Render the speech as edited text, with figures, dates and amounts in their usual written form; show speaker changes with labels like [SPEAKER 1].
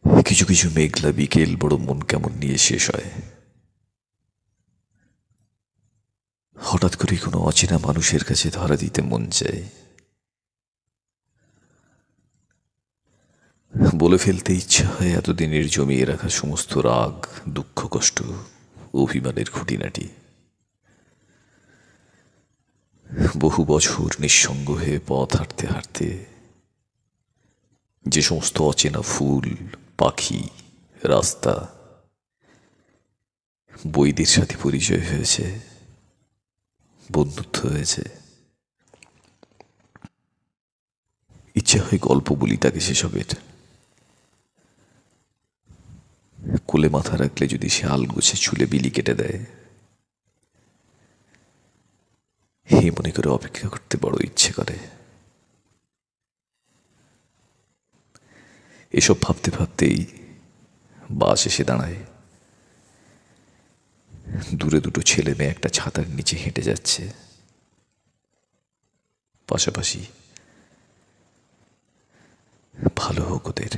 [SPEAKER 1] কিছু কিছু মেঘলা বিকেল বড় মন কেমন নিয়ে শেষ হয়। হঠাৎ করে কোনো অচেনা মানুষের কাছে ধরা দিতে মন চায়, বলে ফেলতে ইচ্ছা হয় এতদিনের জমিয়ে রাখা সমস্ত রাগ, দুঃখ, কষ্ট, অভিমানের খুঁটিনাটি। বহু বছর নিঃসঙ্গ হয়ে পথ হাঁটতে হাঁটতে যে সমস্ত অচেনা ফুল, পাখি, রাস্তা, বইদের সাথে পরিচয় হয়েছে, বন্ধুত্ব হয়েছে, ইচ্ছে হয় গল্প বলি তাকে সেসবের। কোলে মাথা রাখলে যদি সে আলগোছে চুলে বিলি কেটে দেয়, হে মনে করে অপেক্ষা করতে বড় ইচ্ছে করে। এসব ভাবতে ভাবতেই বাস এসে দাঁড়ায়। দূরে দুটো ছেলে মেয়ে একটা ছাতার নিচে হেঁটে যাচ্ছে, পাশাপাশি। ভালো হোক ওদের।